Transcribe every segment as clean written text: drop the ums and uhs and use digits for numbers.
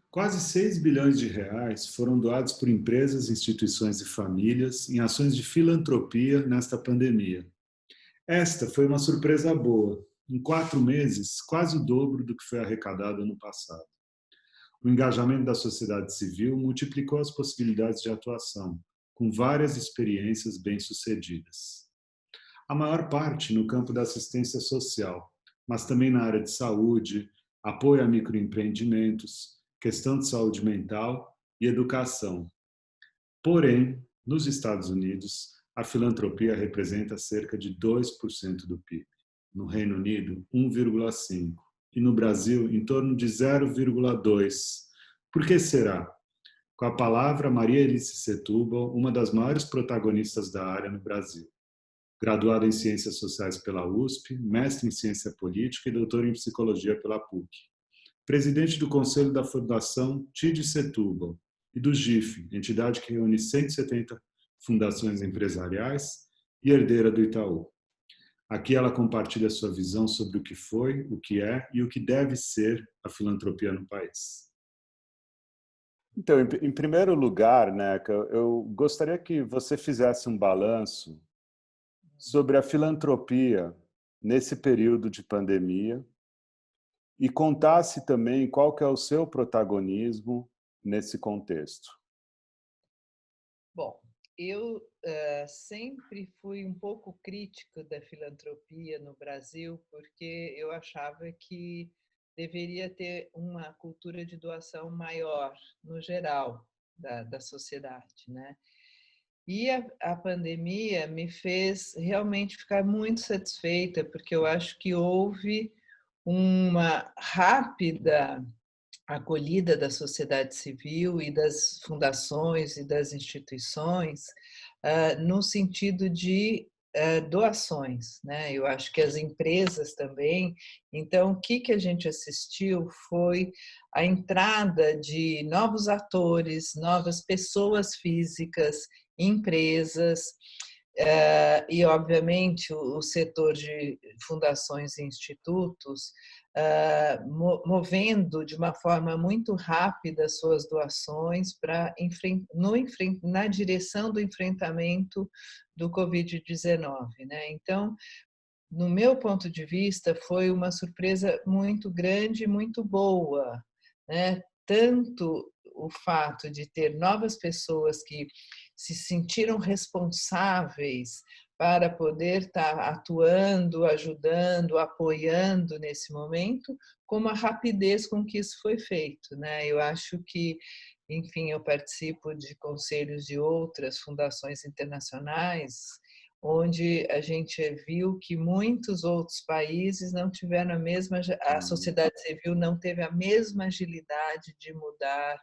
Quase 6 bilhões de reais foram doados por empresas, instituições e famílias em ações de filantropia nesta pandemia. Esta foi uma surpresa boa. Em 4 meses, quase o dobro do que foi arrecadado ano passado. O engajamento da sociedade civil multiplicou as possibilidades de atuação, com várias experiências bem-sucedidas. A maior parte no campo da assistência social, mas também na área de saúde, apoio a microempreendimentos, questão de saúde mental e educação. Porém, nos Estados Unidos, a filantropia representa cerca de 2% do PIB. No Reino Unido, 1,5%. E no Brasil, em torno de 0,2%. Por que será? Com a palavra, Maria Elice Setúbal, uma das maiores protagonistas da área no Brasil. Graduada em Ciências Sociais pela USP, mestre em Ciência Política e doutora em Psicologia pela PUC. Presidente do Conselho da Fundação TID Setúbal e do GIF, entidade que reúne 170 fundações empresariais e herdeira do Itaú. Aqui ela compartilha sua visão sobre o que foi, o que é e o que deve ser a filantropia no país. Então, em primeiro lugar, Neca, eu gostaria que você fizesse um balanço sobre a filantropia nesse período de pandemia e contasse também qual que é o seu protagonismo nesse contexto. Bom, eu sempre fui um pouco crítico da filantropia no Brasil, porque eu achava que deveria ter uma cultura de doação maior, no geral, da sociedade, né? E a pandemia me fez realmente ficar muito satisfeita, porque eu acho que houve uma rápida acolhida da sociedade civil e das fundações e das instituições no sentido de doações, né? Eu acho que as empresas também. Então, o que a gente assistiu foi a entrada de novos atores, novas pessoas físicas, empresas, e, obviamente, o setor de fundações e institutos movendo de uma forma muito rápida suas doações na direção do enfrentamento do Covid-19, né? Então, no meu ponto de vista, foi uma surpresa muito grande e muito boa, né? Tanto o fato de ter novas pessoas que se sentiram responsáveis para poder estar atuando, ajudando, apoiando nesse momento, como a rapidez com que isso foi feito, né? Eu acho que, enfim, eu participo de conselhos de outras fundações internacionais, onde a gente viu que muitos outros países não tiveram a sociedade civil não teve a mesma agilidade de mudar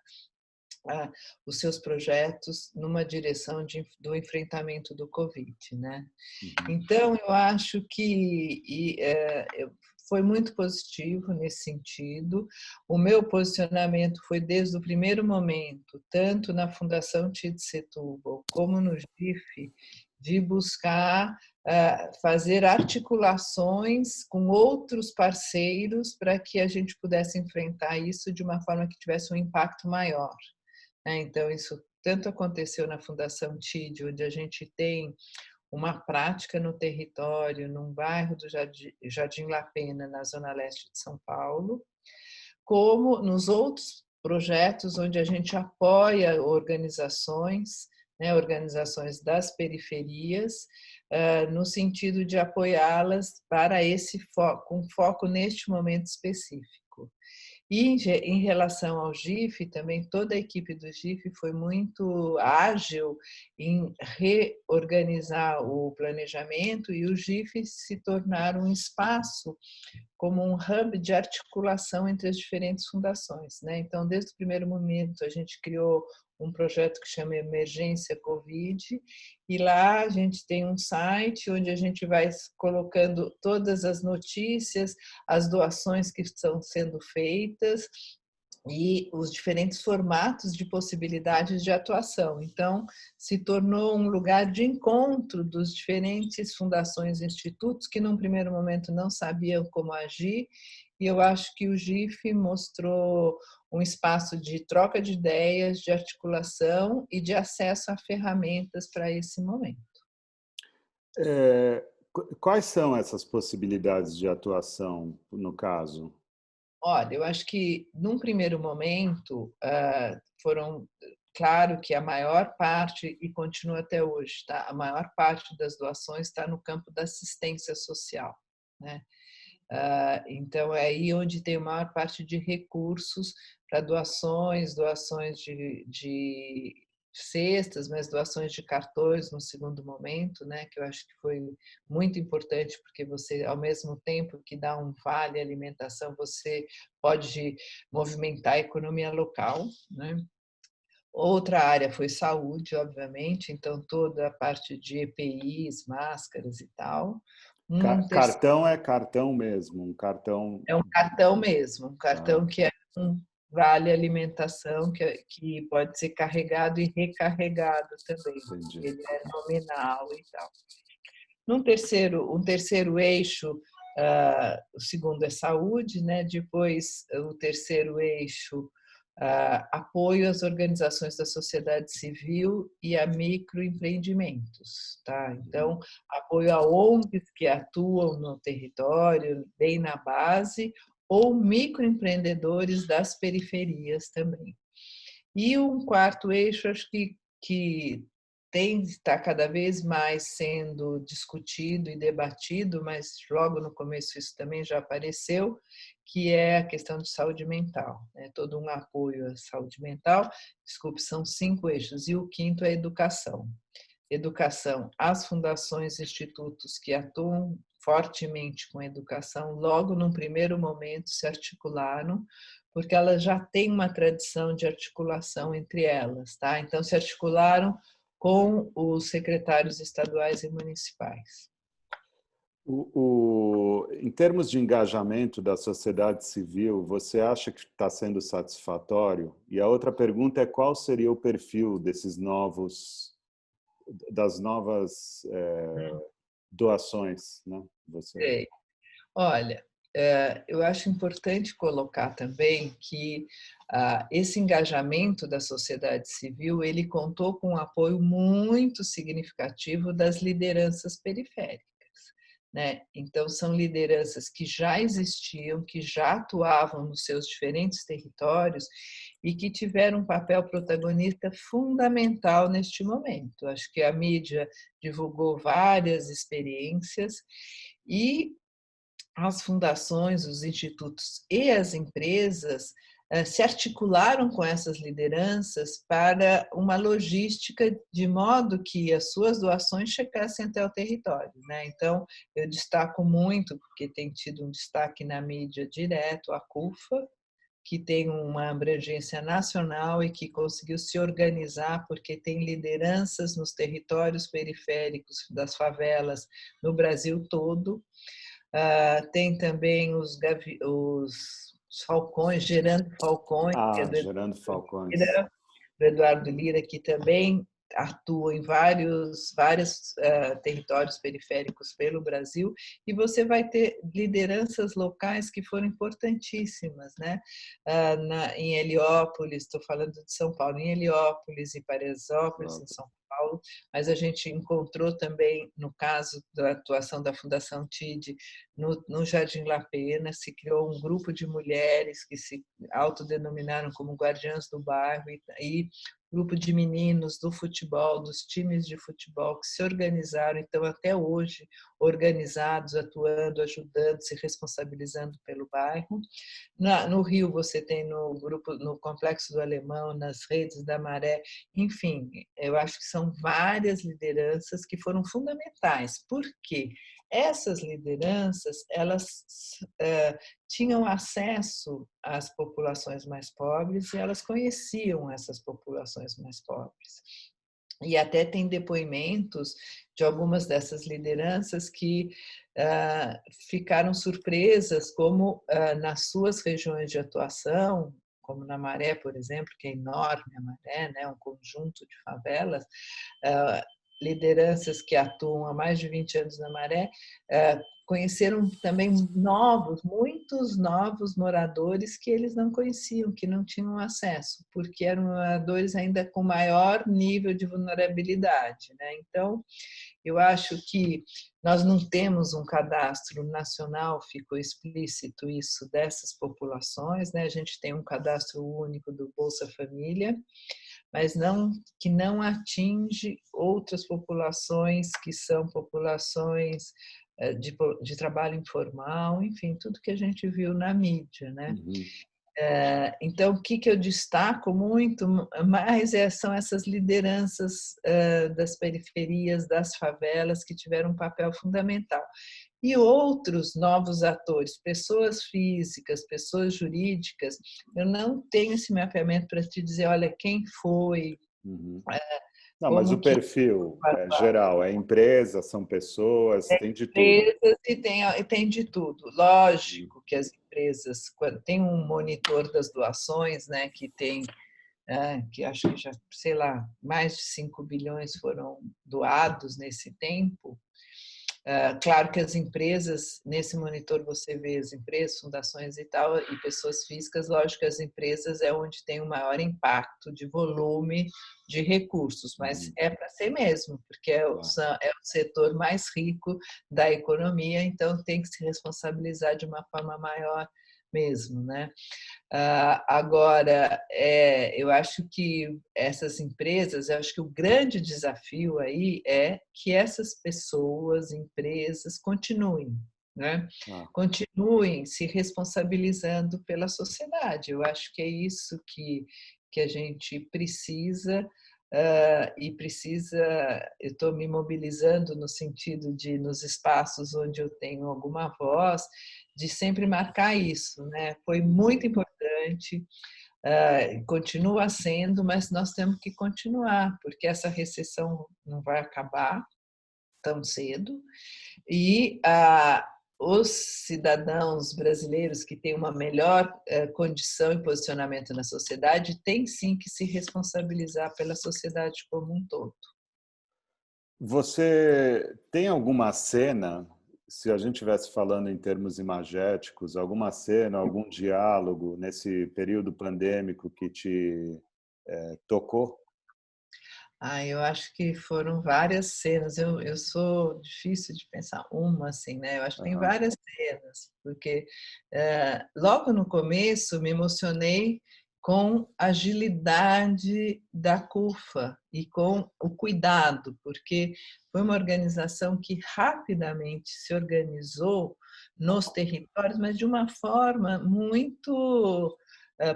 os seus projetos numa direção do enfrentamento do Covid, né? Então, eu acho que foi muito positivo nesse sentido. O meu posicionamento foi desde o primeiro momento, tanto na Fundação TID Setúbal como no GIF, de buscar fazer articulações com outros parceiros para que a gente pudesse enfrentar isso de uma forma que tivesse um impacto maior. Então, isso tanto aconteceu na Fundação TID, onde a gente tem uma prática no território, num bairro do Jardim La Pena, na zona leste de São Paulo, como nos outros projetos onde a gente apoia organizações, né, organizações das periferias, no sentido de apoiá-las para com foco neste momento específico. E em relação ao GIF, também toda a equipe do GIF foi muito ágil em reorganizar o planejamento e o GIF se tornar um espaço como um hub de articulação entre as diferentes fundações, né? Então, desde o primeiro momento, a gente criou um projeto que chama Emergência Covid, e lá a gente tem um site onde a gente vai colocando todas as notícias, as doações que estão sendo feitas, e os diferentes formatos de possibilidades de atuação. Então, se tornou um lugar de encontro dos diferentes fundações e institutos que, num primeiro momento, não sabiam como agir, e eu acho que o GIF mostrou um espaço de troca de ideias, de articulação e de acesso a ferramentas para esse momento. Quais são essas possibilidades de atuação, no caso? Olha, eu acho que, num primeiro momento, foram, claro que a maior parte, e continua até hoje, tá? A maior parte das doações está no campo da assistência social, né? Então, é aí onde tem a maior parte de recursos para doações, doações de cestas, mas doações de cartões no segundo momento, né, que eu acho que foi muito importante, porque você, ao mesmo tempo que dá um vale alimentação, você pode movimentar a economia local, né? Outra área foi saúde, obviamente, então toda a parte de EPIs, máscaras e tal. Cartão é cartão mesmo, um cartão... É um cartão mesmo, um Ah, cartão que é um vale alimentação que pode ser carregado e recarregado também. entendi. Ele é nominal e tal. Um terceiro eixo, o segundo é saúde, né? Depois o terceiro eixo, apoio às organizações da sociedade civil e a microempreendimentos, tá? Então, apoio a ONGs que atuam no território, bem na base, ou microempreendedores das periferias também. E um quarto eixo, acho que está cada vez mais sendo discutido e debatido, mas logo no começo isso também já apareceu, que é a questão de saúde mental, né? Todo um apoio à saúde mental. Desculpe, são 5 eixos. E o quinto é a educação. Educação, as fundações e institutos que atuam fortemente com a educação, logo num primeiro momento se articularam, porque elas já têm uma tradição de articulação entre elas, tá? Então se articularam com os secretários estaduais e municipais. Em termos de engajamento da sociedade civil, você acha que está sendo satisfatório? E a outra pergunta é qual seria o perfil das novas doações, né? Sei. Olha, eu acho importante colocar também que esse engajamento da sociedade civil, ele contou com um apoio muito significativo das lideranças periféricas, né? Então, são lideranças que já existiam, que já atuavam nos seus diferentes territórios e que tiveram um papel protagonista fundamental neste momento. Acho que a mídia divulgou várias experiências e as fundações, os institutos e as empresas se articularam com essas lideranças para uma logística de modo que as suas doações chegassem até o território, né? Então, eu destaco muito, porque tem tido um destaque na mídia direto, a CUFA, que tem uma abrangência nacional e que conseguiu se organizar porque tem lideranças nos territórios periféricos das favelas no Brasil todo. Tem também os falcões, Gerando Falcões, que é Gerando Falcões. do Eduardo Lira, que também atua em vários territórios periféricos pelo Brasil, e você vai ter lideranças locais que foram importantíssimas, né? Em Heliópolis, estou falando de São Paulo, em Heliópolis e Paraisópolis, em São Paulo, mas a gente encontrou também, no caso da atuação da Fundação TID, no Jardim La Pena, se criou um grupo de mulheres que se autodenominaram como guardiãs do bairro e grupo de meninos do futebol, dos times de futebol que se organizaram, então até hoje organizados, atuando, ajudando, se responsabilizando pelo bairro. No Rio você tem no grupo, no Complexo do Alemão, nas redes da Maré, enfim, eu acho que são várias lideranças que foram fundamentais. Por quê? essas lideranças, elas tinham acesso às populações mais pobres e elas conheciam essas populações mais pobres. E até tem depoimentos de algumas dessas lideranças que ficaram surpresas como nas suas regiões de atuação, como na Maré, por exemplo, que é enorme a Maré, né, um conjunto de favelas, lideranças que atuam há mais de 20 anos na Maré, conheceram também muitos novos moradores que eles não conheciam, que não tinham acesso, porque eram moradores ainda com maior nível de vulnerabilidade, né? Então, eu acho que nós não temos um cadastro nacional, ficou explícito isso, dessas populações, né? A gente tem um cadastro único do Bolsa Família, mas que não atinge outras populações que são populações de trabalho informal, enfim, tudo que a gente viu na mídia, né? Uhum. Então, o que eu destaco muito mais são essas lideranças das periferias, das favelas, que tiveram um papel fundamental. E outros novos atores, pessoas físicas, pessoas jurídicas, eu não tenho esse mapeamento para te dizer, olha, quem foi, Uhum. Não, mas o como que... perfil é geral, é empresa, são pessoas, tem de tudo. Empresas e tem de tudo. Lógico que as empresas, quando tem um monitor das doações, né, que tem, que acho que já, sei lá, mais de 5 bilhões foram doados nesse tempo. Claro que as empresas, nesse monitor você vê as empresas, fundações e tal, e pessoas físicas, lógico que as empresas é onde tem o maior impacto de volume de recursos, mas é para ser mesmo, porque é o setor mais rico da economia, então tem que se responsabilizar de uma forma maior mesmo, né? Agora, eu acho que essas empresas, eu acho que o grande desafio aí é que essas pessoas, empresas, continuem, né? Continuem se responsabilizando pela sociedade. Eu acho que é isso que a gente precisa, e precisa, eu estou me mobilizando no sentido de, nos espaços onde eu tenho alguma voz, de sempre marcar isso, né? Foi muito importante, continua sendo, mas nós temos que continuar, porque essa recessão não vai acabar tão cedo, e os cidadãos brasileiros que têm uma melhor condição e posicionamento na sociedade têm sim que se responsabilizar pela sociedade como um todo. Você tem alguma cena, se a gente estivesse falando em termos imagéticos, alguma cena, algum diálogo nesse período pandêmico que te tocou? Eu acho que foram várias cenas. Eu sou difícil de pensar uma assim, né? Eu acho que tem Aham. várias cenas, porque logo no começo me emocionei com a agilidade da CUFA e com o cuidado, porque foi uma organização que rapidamente se organizou nos territórios, mas de uma forma muito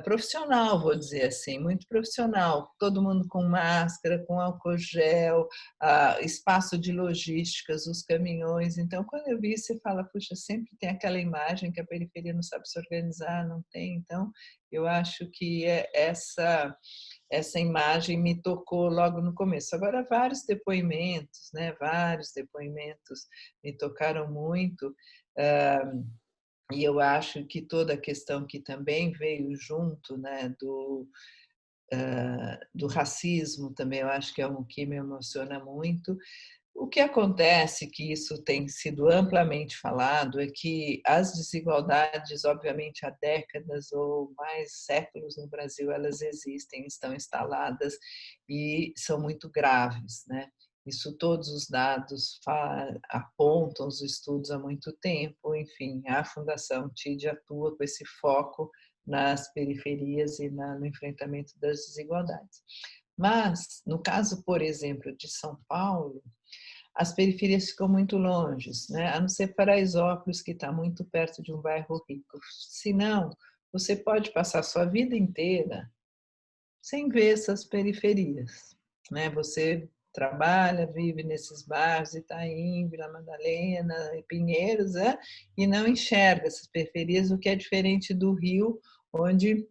profissional, vou dizer assim, muito profissional, todo mundo com máscara, com álcool gel, espaço de logísticas, os caminhões. Então, quando eu vi, você fala, puxa, sempre tem aquela imagem que a periferia não sabe se organizar, não tem. Então, eu acho que essa imagem me tocou logo no começo. Agora, vários depoimentos, né? Vários depoimentos me tocaram muito. E eu acho que toda a questão que também veio junto, né, do racismo também, eu acho que é um que me emociona muito. O que acontece, que isso tem sido amplamente falado, é que as desigualdades, obviamente, há décadas ou mais séculos no Brasil, elas existem, estão instaladas e são muito graves, né? Isso todos os dados apontam, os estudos há muito tempo, enfim, a Fundação TID atua com esse foco nas periferias e no enfrentamento das desigualdades. Mas, no caso, por exemplo, de São Paulo, as periferias ficam muito longe, né? A não ser Paraisópolis, que está muito perto de um bairro rico. Se não, você pode passar sua vida inteira sem ver essas periferias, né? Você trabalha, vive nesses bairros, Itaim, Vila Madalena, Pinheiros, e não enxerga essas periferias, o que é diferente do Rio, onde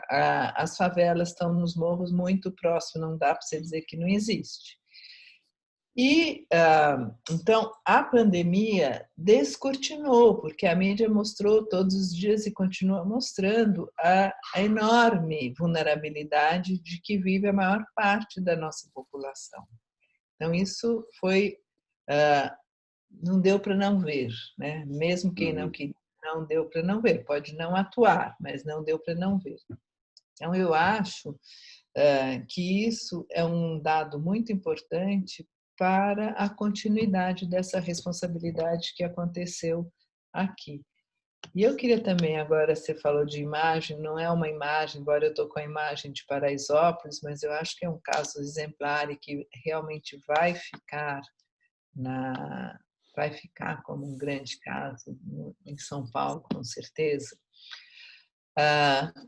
as favelas estão nos morros muito próximos, não dá para você dizer que não existe. E, então, a pandemia descortinou, porque a mídia mostrou todos os dias e continua mostrando a enorme vulnerabilidade de que vive a maior parte da nossa população. Então, isso foi, não deu para não ver, né? Mesmo quem não queria, não deu para não ver. Pode não atuar, mas não deu para não ver. Então, eu acho que isso é um dado muito importante para a continuidade dessa responsabilidade que aconteceu aqui. E eu queria também, agora você falou de imagem, não é uma imagem, embora eu estou com a imagem de Paraisópolis, mas eu acho que é um caso exemplar e que realmente vai ficar como um grande caso em São Paulo, com certeza.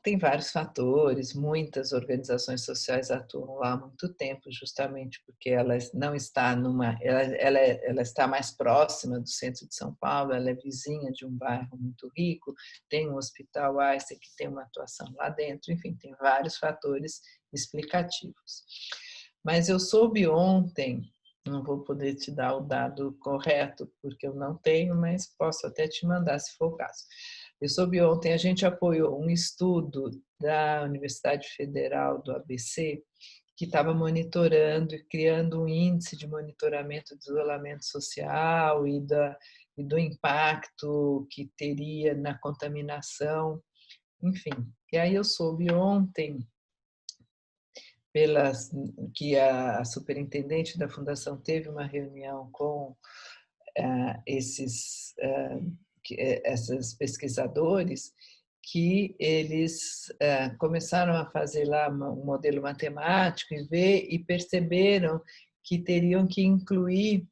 Tem vários fatores, muitas organizações sociais atuam lá há muito tempo, justamente porque ela não está ela está mais próxima do centro de São Paulo, ela é vizinha de um bairro muito rico, tem um hospital Einstein que tem uma atuação lá dentro, enfim, tem vários fatores explicativos. Mas eu soube ontem, não vou poder te dar o dado correto, porque eu não tenho, mas posso até te mandar se for o caso. Eu soube ontem, a gente apoiou um estudo da Universidade Federal do ABC, que estava monitorando e criando um índice de monitoramento do isolamento social e do impacto que teria na contaminação, enfim. E aí eu soube ontem que a superintendente da fundação teve uma reunião com esses pesquisadores, que eles começaram a fazer lá um modelo matemático e perceberam que teriam que incluir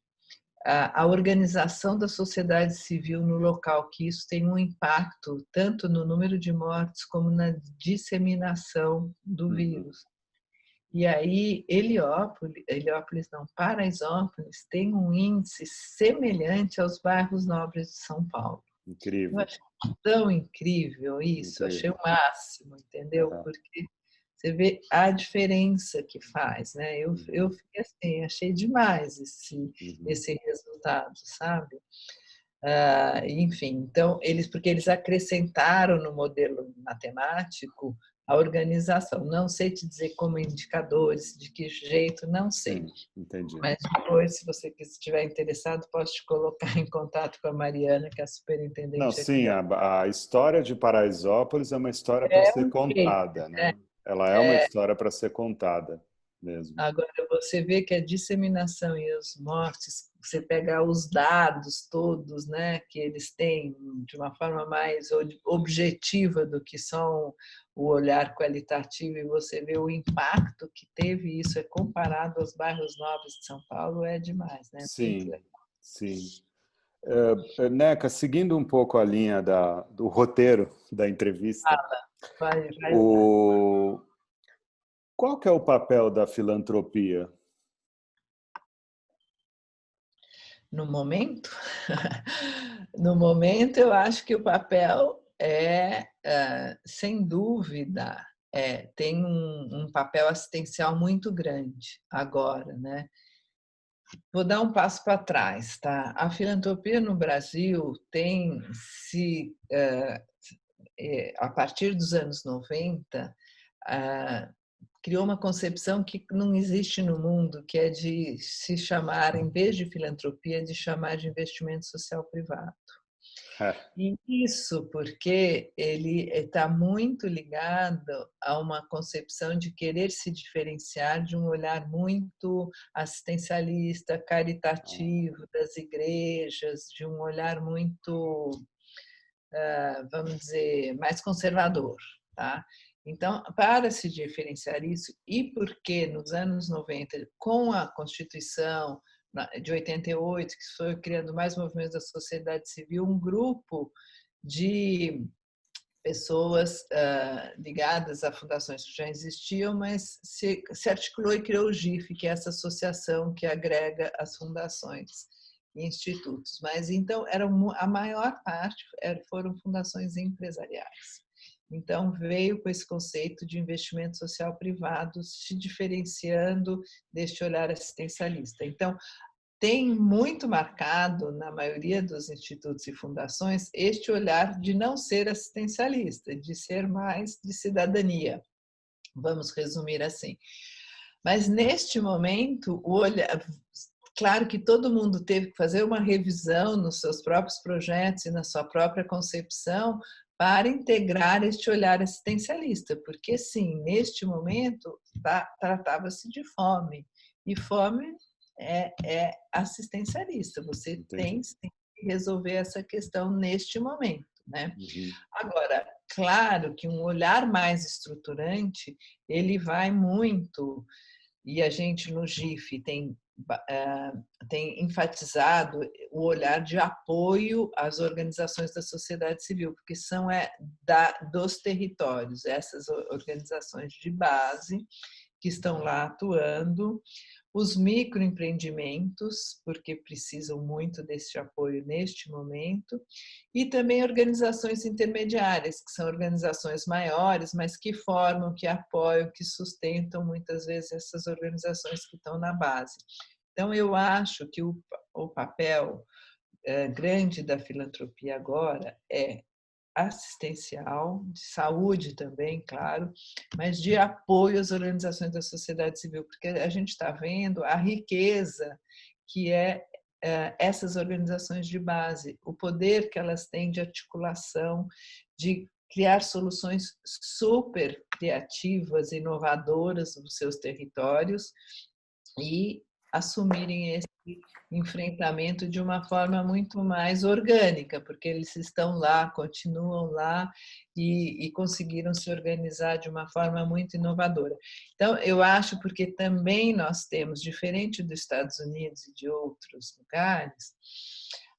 a organização da sociedade civil no local, que isso tem um impacto tanto no número de mortes como na disseminação do vírus. E aí, Heliópolis não, Paraisópolis tem um índice semelhante aos bairros nobres de São Paulo. Incrível. Eu achei tão incrível isso, achei o máximo, entendeu? Porque você vê a diferença que faz, né? Eu fiquei assim, achei demais esse resultado, sabe? Enfim, então, porque eles acrescentaram no modelo matemático a organização. Não sei te dizer como indicadores, de que jeito, não sei. Entendi. Mas depois, se você estiver interessado, posso te colocar em contato com a Mariana, que é a superintendente. Não, sim, a história de Paraisópolis é uma história para ser contada, né? Ela é uma história para ser contada mesmo. Agora, você vê que a disseminação e as mortes, você pega os dados todos, né, que eles têm de uma forma mais objetiva do que só o olhar qualitativo, e você vê o impacto que teve isso, comparado aos bairros nobres de São Paulo, é demais, né? Sim, sim. Neca, seguindo um pouco a linha do roteiro da entrevista, vai qual que é o papel da filantropia? No momento? No momento, eu acho que o papel sem dúvida, tem um papel assistencial muito grande agora, né? Vou dar um passo para trás, tá? A filantropia no Brasil tem a partir dos anos 90, criou uma concepção que não existe no mundo, que é de se chamar, em vez de filantropia, de chamar de investimento social privado. E isso porque ele está muito ligado a uma concepção de querer se diferenciar de um olhar muito assistencialista, caritativo das igrejas, de um olhar muito, vamos dizer, mais conservador, tá? Então, para se diferenciar isso, e porque nos anos 90, com a Constituição de 88, que foi criando mais movimentos da sociedade civil, um grupo de pessoas ligadas a fundações que já existiam, mas se articulou e criou o GIF, que é essa associação que agrega as fundações e institutos. Mas então a maior parte foram fundações empresariais. Então veio com esse conceito de investimento social privado, se diferenciando deste olhar assistencialista. Então tem muito marcado, na maioria dos institutos e fundações, este olhar de não ser assistencialista, de ser mais de cidadania, vamos resumir assim. Mas, neste momento, claro que todo mundo teve que fazer uma revisão nos seus próprios projetos e na sua própria concepção para integrar este olhar assistencialista, porque, sim, neste momento, tratava-se de fome, e fome é assistencialista, você tem que resolver essa questão neste momento, né? Agora, claro que um olhar mais estruturante, ele vai muito, e a gente no GIF tem enfatizado o olhar de apoio às organizações da sociedade civil, porque são dos territórios, essas organizações de base que estão lá atuando, os microempreendimentos, porque precisam muito desse apoio neste momento, e também organizações intermediárias, que são organizações maiores, mas que formam, que apoiam, que sustentam muitas vezes essas organizações que estão na base. Então, eu acho que o papel grande da filantropia agora é assistencial, de saúde também, claro, mas de apoio às organizações da sociedade civil, porque a gente está vendo a riqueza que essas organizações de base, o poder que elas têm de articulação, de criar soluções super criativas, inovadoras nos seus territórios e assumirem esse enfrentamento de uma forma muito mais orgânica, porque eles estão lá, continuam lá e conseguiram se organizar de uma forma muito inovadora. Então, eu acho, porque também nós temos, diferente dos Estados Unidos e de outros lugares,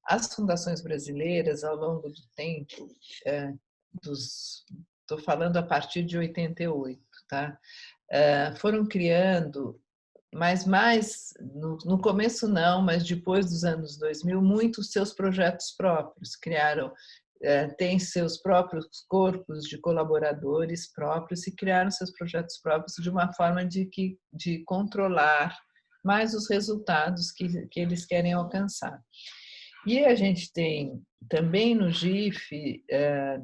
as fundações brasileiras, ao longo do tempo, estou falando a partir de 88, tá? Foram criando, mas mais, no começo não, mas depois dos anos 2000, muitos seus projetos próprios, criaram, têm seus próprios corpos de colaboradores próprios e criaram seus projetos próprios de uma forma de controlar mais os resultados que eles querem alcançar. E a gente tem também no GIF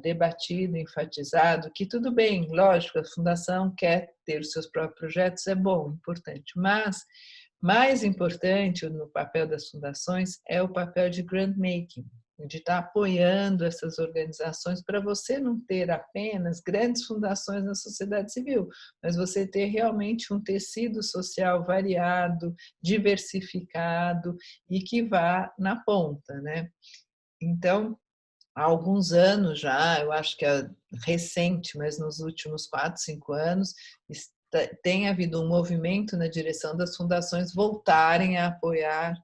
debatido, enfatizado que tudo bem, lógico, a fundação quer ter os seus próprios projetos, é bom, importante, mas mais importante no papel das fundações é o papel de grant making, de estar apoiando essas organizações para você não ter apenas grandes fundações na sociedade civil, mas você ter realmente um tecido social variado, diversificado e que vá na ponta, né? Então, há alguns anos já, eu acho que é recente, mas nos últimos 4, 5 anos, tem havido um movimento na direção das fundações voltarem a apoiar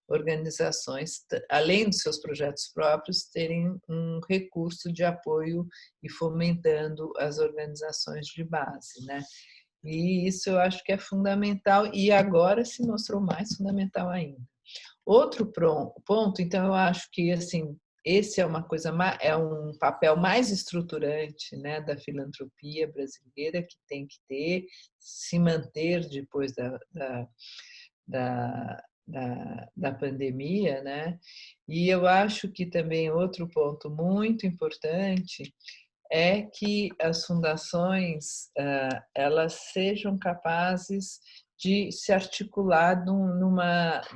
organizações, além dos seus projetos próprios, terem um recurso de apoio e fomentando as organizações de base, né? E isso eu acho que é fundamental e agora se mostrou mais fundamental ainda. Outro ponto, então eu acho que assim, esse é um papel mais estruturante, né, da filantropia brasileira, que tem que se manter depois da pandemia, né? E eu acho que também outro ponto muito importante é que as fundações elas sejam capazes de se articular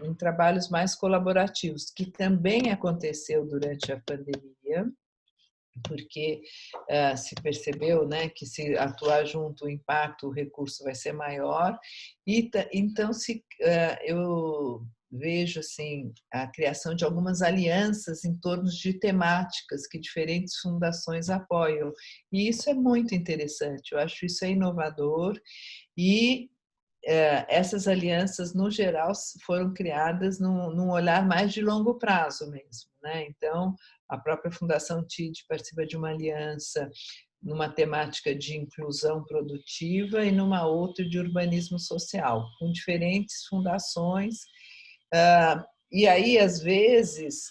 em trabalhos mais colaborativos, que também aconteceu durante a pandemia, porque se percebeu, né, que se atuar junto o impacto, o recurso vai ser maior, e então eu vejo assim a criação de algumas alianças em torno de temáticas que diferentes fundações apoiam, e isso é muito interessante, eu acho isso é inovador, e essas alianças, no geral, foram criadas num olhar mais de longo prazo mesmo, né? Então, a própria Fundação TID participa de uma aliança numa temática de inclusão produtiva e numa outra de urbanismo social, com diferentes fundações. E aí, às vezes,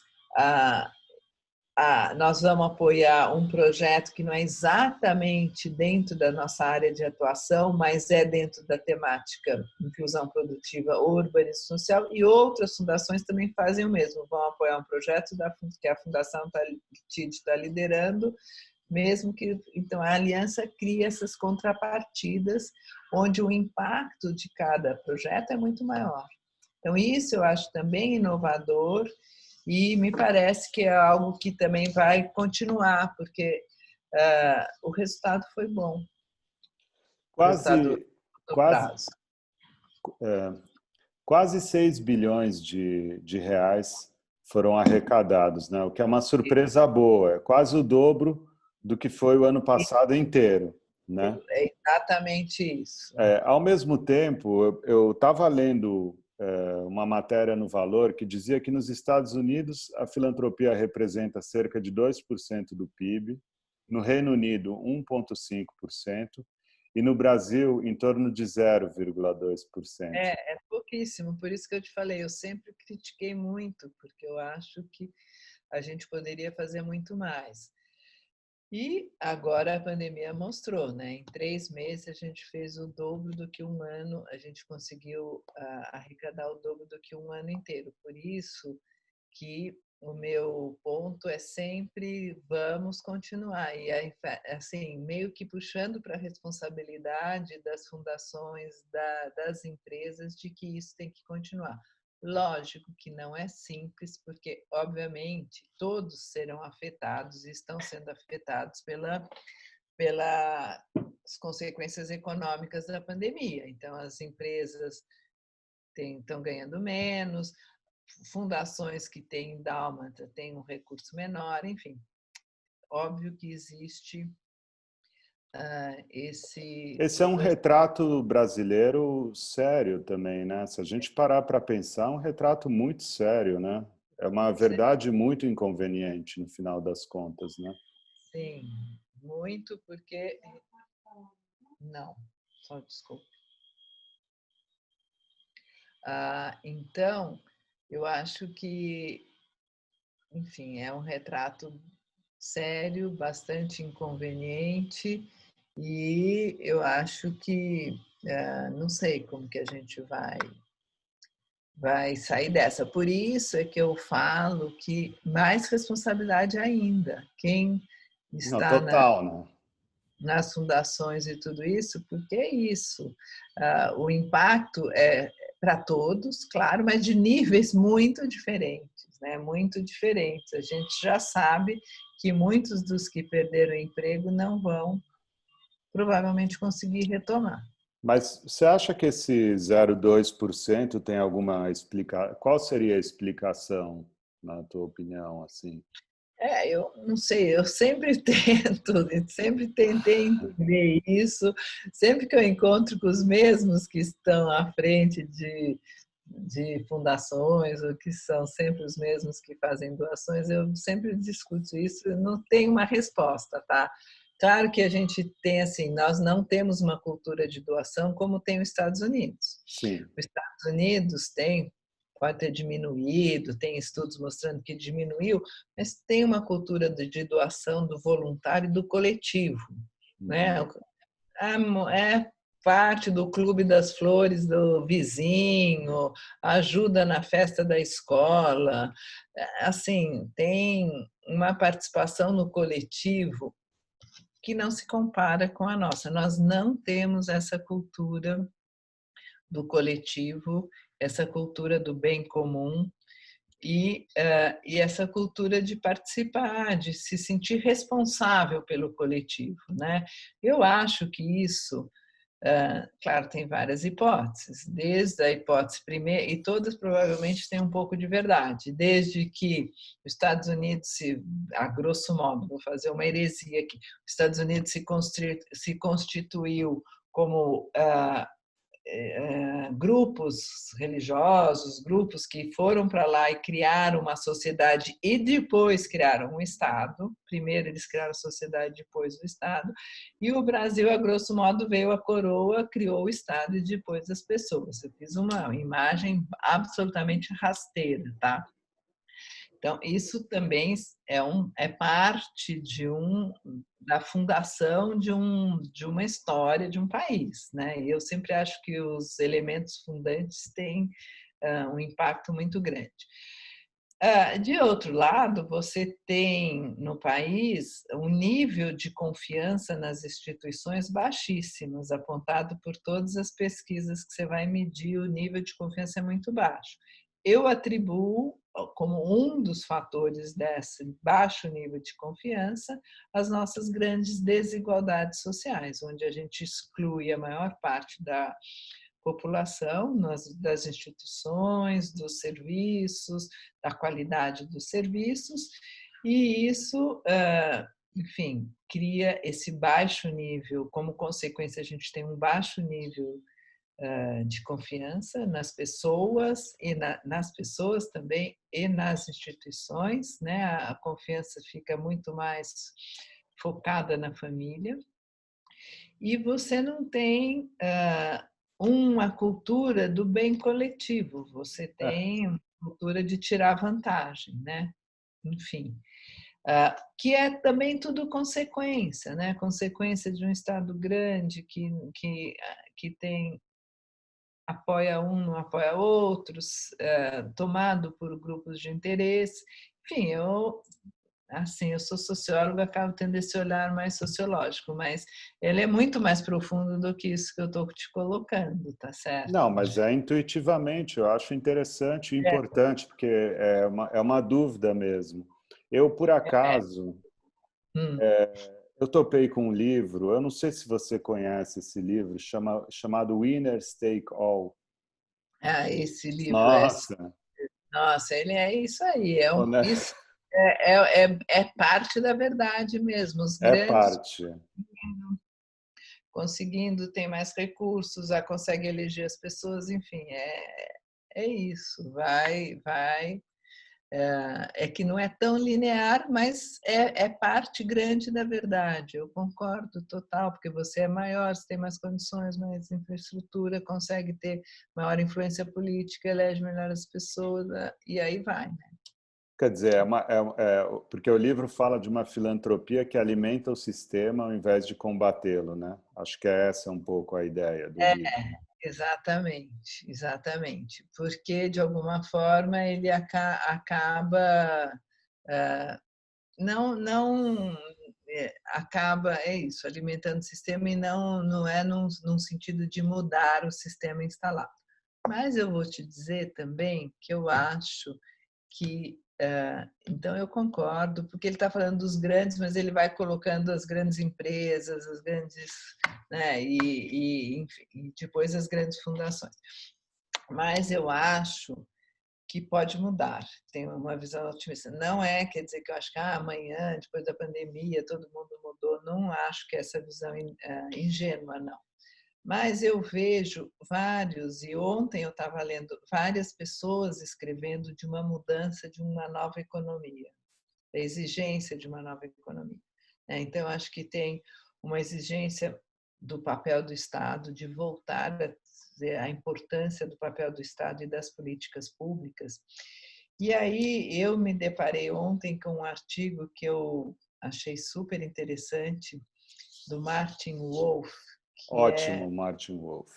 nós vamos apoiar um projeto que não é exatamente dentro da nossa área de atuação, mas é dentro da temática inclusão produtiva ou urbanismo social, e outras fundações também fazem o mesmo, vão apoiar um projeto que a Fundação TID está liderando, mesmo que... Então, a aliança cria essas contrapartidas, onde o impacto de cada projeto é muito maior. Então, isso eu acho também inovador, e me parece que é algo que também vai continuar, porque o resultado foi bom. O resultado do prazo. Quase 6 bilhões de reais foram arrecadados, né? O que é uma surpresa boa, é quase o dobro do que foi o ano passado inteiro, né? É exatamente isso. Ao mesmo tempo, eu estava lendo uma matéria no Valor que dizia que nos Estados Unidos a filantropia representa cerca de 2% do PIB, no Reino Unido 1,5% e no Brasil em torno de 0,2%. É pouquíssimo, por isso que eu te falei, eu sempre critiquei muito, porque eu acho que a gente poderia fazer muito mais. E agora a pandemia mostrou, né? Em 3 meses a gente fez o dobro do que um ano, a gente conseguiu arrecadar o dobro do que um ano inteiro. Por isso que o meu ponto é sempre vamos continuar. E assim, meio que puxando para a responsabilidade das fundações, das empresas, de que isso tem que continuar. Lógico que não é simples, porque, obviamente, todos serão afetados e estão sendo afetados pelas consequências econômicas da pandemia. Então, as empresas estão ganhando menos, fundações que têm dálmata têm um recurso menor, enfim. Óbvio que existe Esse é um retrato brasileiro sério também, né? Se a gente parar para pensar, é um retrato muito sério, né? É uma verdade muito inconveniente no final das contas, né? Sim, muito, porque... Não, só desculpe. Então, eu acho que, enfim, é um retrato sério, bastante inconveniente, e eu acho que não sei como que a gente vai sair dessa. Por isso é que eu falo que mais responsabilidade ainda. Quem Não, está total, né? nas fundações e tudo isso, porque é isso. O impacto é para todos, claro, mas de níveis muito diferentes, né? Muito diferentes. A gente já sabe que muitos dos que perderam o emprego não vão provavelmente conseguir retomar. Mas você acha que esse 0,2% tem alguma explicação? Qual seria a explicação, na tua opinião, assim? Eu não sei, eu sempre sempre tentei entender isso, sempre que eu encontro com os mesmos que estão à frente de fundações, ou que são sempre os mesmos que fazem doações, eu sempre discuto isso, não tenho uma resposta, tá? Claro que a gente tem, assim, nós não temos uma cultura de doação como tem os Estados Unidos. Sim. Os Estados Unidos pode ter diminuído, tem estudos mostrando que diminuiu, mas tem uma cultura de doação do voluntário e do coletivo, né? É parte do clube das flores do vizinho, ajuda na festa da escola, assim, tem uma participação no coletivo que não se compara com a nossa. Nós não temos essa cultura do coletivo, essa cultura do bem comum e essa cultura de participar, de se sentir responsável pelo coletivo, né? Eu acho que isso, claro, tem várias hipóteses, desde a hipótese primeira, e todas provavelmente têm um pouco de verdade, desde que os Estados Unidos a grosso modo, vou fazer uma heresia aqui, os Estados Unidos se constituiu como grupos religiosos, grupos que foram para lá e criaram uma sociedade e depois criaram um Estado. Primeiro eles criaram a sociedade, depois o Estado. E o Brasil, a grosso modo, veio a coroa, criou o Estado e depois as pessoas. Eu fiz uma imagem absolutamente rasteira, tá? Então, isso também é parte da fundação de uma história de um país, né? E eu sempre acho que os elementos fundantes têm um impacto muito grande. De outro lado, você tem no país um nível de confiança nas instituições baixíssimas, apontado por todas as pesquisas que você vai medir, o nível de confiança é muito baixo. Eu atribuo como um dos fatores desse baixo nível de confiança as nossas grandes desigualdades sociais, onde a gente exclui a maior parte da população das instituições, dos serviços, da qualidade dos serviços, e isso, enfim, cria esse baixo nível. Como consequência, a gente tem um baixo nível de confiança nas pessoas e nas pessoas também e nas instituições, né? A confiança fica muito mais focada na família e você não tem uma cultura do bem coletivo, você tem uma cultura de tirar vantagem, né? Enfim, que é também tudo consequência, né? Consequência de um Estado grande que tem apoia um, não apoia outros, tomado por grupos de interesse. Enfim, eu sou socióloga, acabo tendo esse olhar mais sociológico, mas ele é muito mais profundo do que isso que eu estou te colocando, tá certo? Não, mas intuitivamente, eu acho interessante e importante, porque é uma dúvida mesmo. Eu, por acaso, eu topei com um livro, eu não sei se você conhece esse livro, chamado Winners Take All. Esse livro Nossa! Nossa, ele é isso aí, Honesto. é parte da verdade mesmo. Os É grandes parte. conseguindo, tem mais recursos, consegue eleger as pessoas, enfim, é isso, vai. É que não é tão linear, mas é parte grande da verdade. Eu concordo total, porque você é maior, você tem mais condições, mais infraestrutura, consegue ter maior influência política, elege melhor as pessoas, e aí vai. Né? Quer dizer, porque o livro fala de uma filantropia que alimenta o sistema ao invés de combatê-lo, né? Acho que essa é um pouco a ideia do livro. Exatamente, exatamente. Porque, de alguma forma, ele acaba não acaba, é isso, alimentando o sistema e não é num sentido de mudar o sistema instalado. Mas eu vou te dizer também que eu acho que, então eu concordo, porque ele está falando dos grandes, mas ele vai colocando as grandes empresas, as grandes, né, enfim, e depois as grandes fundações. Mas eu acho que pode mudar. Tenho uma visão otimista. Não quer dizer que eu acho que amanhã, depois da pandemia, todo mundo mudou. Não acho que essa visão ingênua, não. Mas eu vejo vários, e ontem eu estava lendo várias pessoas escrevendo de uma mudança de uma nova economia, da exigência de uma nova economia. Então, eu acho que tem uma exigência do papel do Estado de voltar a dizer a importância do papel do Estado e das políticas públicas. E aí eu me deparei ontem com um artigo que eu achei super interessante, do Martin Wolf, que Ótimo, Martin Wolf.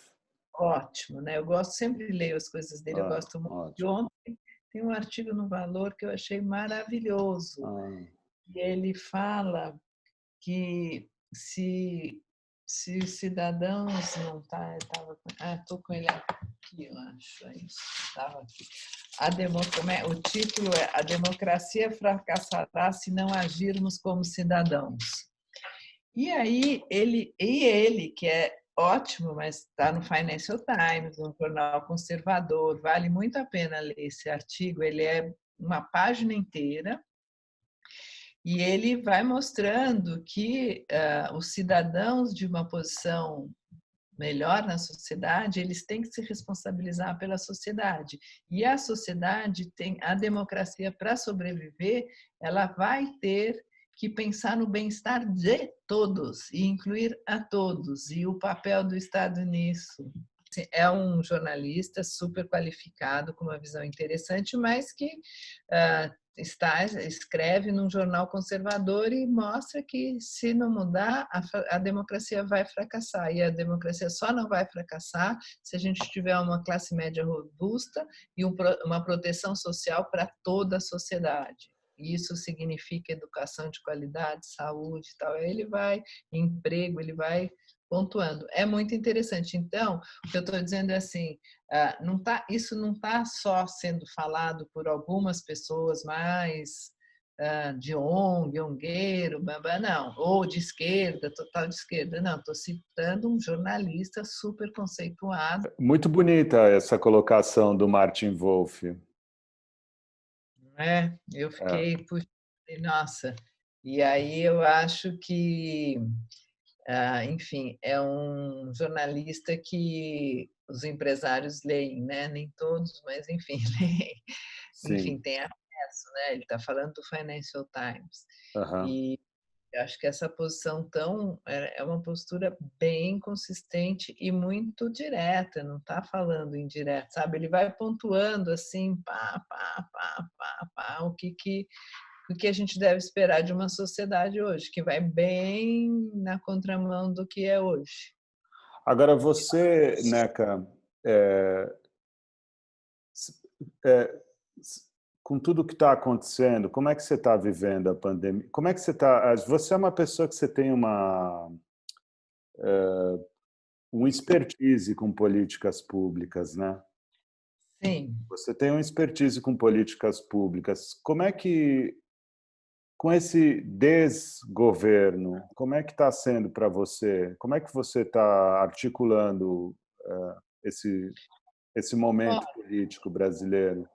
ótimo, né? Eu gosto, sempre leio as coisas dele, eu gosto muito. Ótimo. De ontem tem um artigo no Valor que eu achei maravilhoso. E ele fala que se cidadãos não estou com ele aqui, eu acho, é isso, estava aqui. O título é A Democracia Fracassará se não agirmos como cidadãos. E aí ele que é ótimo, mas está no Financial Times, um jornal conservador, vale muito a pena ler esse artigo, ele é uma página inteira, e ele vai mostrando que os cidadãos de uma posição melhor na sociedade, eles têm que se responsabilizar pela sociedade. E a sociedade tem a democracia para sobreviver, ela vai ter que pensar no bem-estar de todos e incluir a todos. E o papel do Estado nisso. É um jornalista super qualificado, com uma visão interessante, mas que escreve num jornal conservador e mostra que, se não mudar, a democracia vai fracassar. E a democracia só não vai fracassar se a gente tiver uma classe média robusta e uma proteção social para toda a sociedade. Isso significa educação de qualidade, saúde e tal. Ele vai, emprego, ele vai pontuando. É muito interessante. Então, o que eu estou dizendo é assim, isso não está só sendo falado por algumas pessoas mais de ONG, ongueiro, não, ou de esquerda, total de esquerda. Não, estou citando um jornalista super conceituado. Muito bonita essa colocação do Martin Wolf. Eu fiquei, puxa, nossa, e aí eu acho que enfim, é um jornalista que os empresários leem, né? Nem todos, mas enfim, leem. Enfim, Sim. tem acesso, né? Ele está falando do Financial Times. Uhum. E eu acho que essa posição é uma postura bem consistente e muito direta, não está falando indireto, sabe? Ele vai pontuando assim, o que a gente deve esperar de uma sociedade hoje, que vai bem na contramão do que é hoje. Agora, você, Neca, com tudo que está acontecendo, como é que você está vivendo a pandemia? Como é que você está? Você é uma pessoa que você tem um expertise com políticas públicas, né? Sim. Você tem um expertise com políticas públicas. Como é que, com esse desgoverno, como é que está sendo para você? Como é que você está articulando esse momento político brasileiro?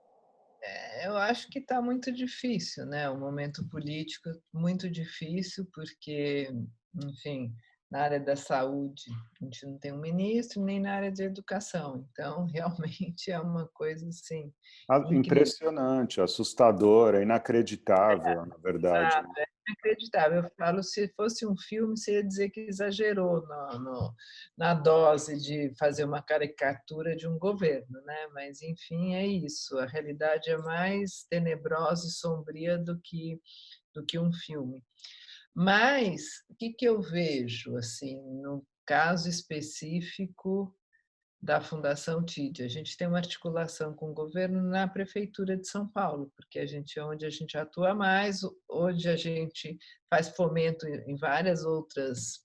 Eu acho que está muito difícil, né? O momento político muito difícil, porque, enfim, na área da saúde a gente não tem um ministro, nem na área de educação. Então, realmente é uma coisa assim incrível. Impressionante, assustadora, inacreditável, na verdade. Exato, é inacreditável. Eu falo, se fosse um filme, você ia dizer que exagerou na dose de fazer uma caricatura de um governo, né? Mas, enfim, é isso. A realidade é mais tenebrosa e sombria do que um filme. Mas o que eu vejo, assim, no caso específico da Fundação TID? A gente tem uma articulação com o governo na Prefeitura de São Paulo, porque é onde a gente atua mais, onde a gente faz fomento em várias outras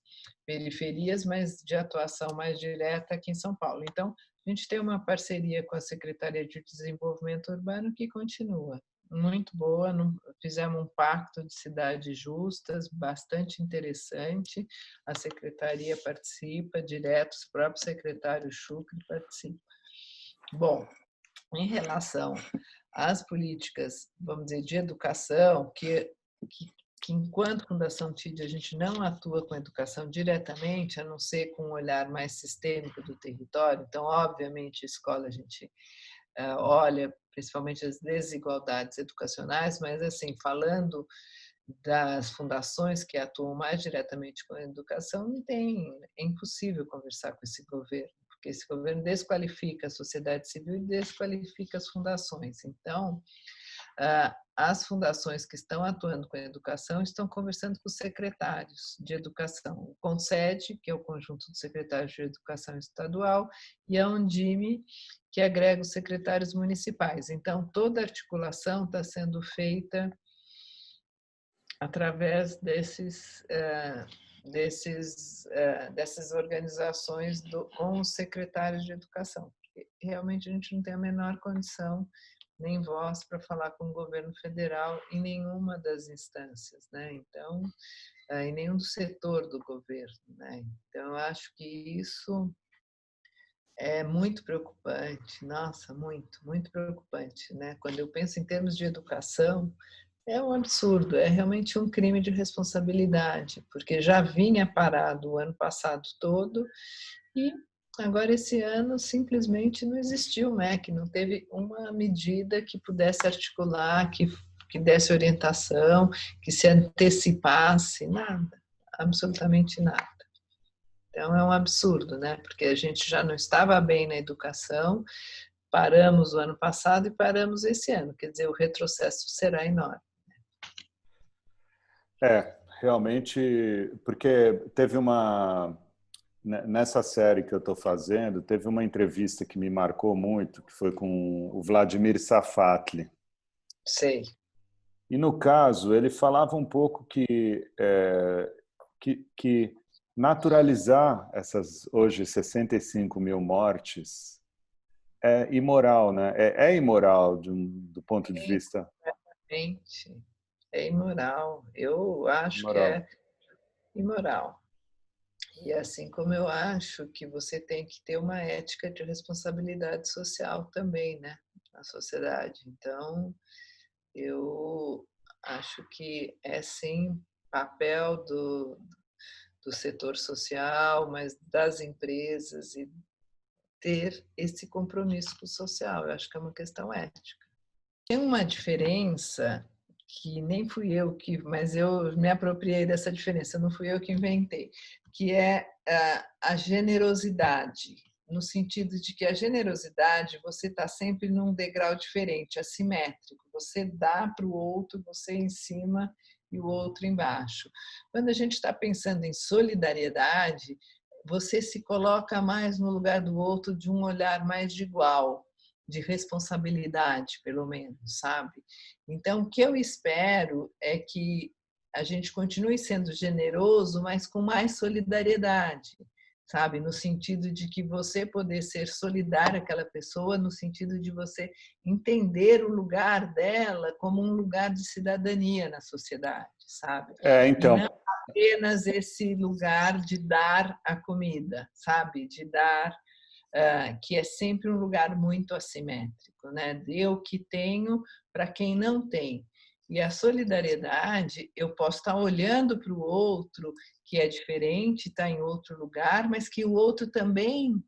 periferias, mas de atuação mais direta aqui em São Paulo. Então, a gente tem uma parceria com a Secretaria de Desenvolvimento Urbano que continua muito boa. Fizemos um pacto de cidades justas, bastante interessante. A secretaria participa direto, o próprio secretário Chucre participa. Bom, em relação às políticas, vamos dizer, de educação, que enquanto Fundação TID a gente não atua com educação diretamente, a não ser com um olhar mais sistêmico do território. Então, obviamente, a escola a gente olha principalmente as desigualdades educacionais, mas, assim, falando das fundações que atuam mais diretamente com a educação, é impossível conversar com esse governo, porque esse governo desqualifica a sociedade civil e desqualifica as fundações. Então, as fundações que estão atuando com a educação estão conversando com os secretários de educação, o CONSED, que é o Conjunto de Secretários de Educação Estadual, e a Undime, que agrega os secretários municipais. Então, toda a articulação está sendo feita através dessas organizações com os secretários de educação. Porque realmente a gente não tem a menor condição nem voz para falar com o governo federal em nenhuma das instâncias, né? Então, em nenhum do setor do governo, né? Então, eu acho que isso é muito preocupante, nossa, muito, muito preocupante, né? Quando eu penso em termos de educação, é um absurdo, é realmente um crime de responsabilidade, porque já vinha parado o ano passado todo, E agora esse ano simplesmente não existiu o MEC, não teve uma medida que pudesse articular, que desse orientação, que se antecipasse, nada, absolutamente nada. Então é um absurdo, né? Porque a gente já não estava bem na educação, paramos o ano passado e paramos esse ano, quer dizer, o retrocesso será enorme. Realmente, porque teve nessa série que eu estou fazendo, teve uma entrevista que me marcou muito, que foi com o Vladimir Safatli. Sei. E no caso, ele falava um pouco que naturalizar essas hoje 65 mil mortes é imoral, né? É imoral do ponto de vista Realmente, é imoral. Eu acho que moral. é imoral. E assim como eu acho que você tem que ter uma ética de responsabilidade social também, né, na sociedade. Então, eu acho que é sim papel do setor social, mas das empresas e ter esse compromisso com o social. Eu acho que é uma questão ética. Tem uma diferença que nem fui eu que, mas eu me apropriei dessa diferença, não fui eu que inventei, que é a generosidade, no sentido de que a generosidade você está sempre num degrau diferente, assimétrico. Você dá para o outro, você em cima e o outro embaixo. Quando a gente está pensando em solidariedade, você se coloca mais no lugar do outro de um olhar mais de igual, de responsabilidade, pelo menos, sabe? Então, o que eu espero é que a gente continue sendo generoso, mas com mais solidariedade, sabe? No sentido de que você poder ser solidário àquela pessoa, no sentido de você entender o lugar dela como um lugar de cidadania na sociedade, sabe? E não Então, apenas esse lugar de dar a comida, sabe? De dar que é sempre um lugar muito assimétrico, né? Dê o que tenho para quem não tem. E a solidariedade, eu posso estar olhando para o outro que é diferente, está em outro lugar, mas que o outro também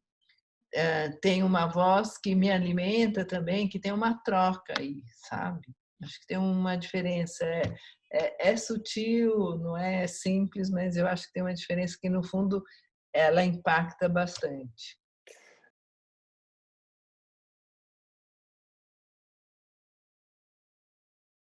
tem uma voz que me alimenta também, que tem uma troca aí, sabe? Acho que tem uma diferença. É sutil, não é simples, mas eu acho que tem uma diferença que, no fundo, ela impacta bastante.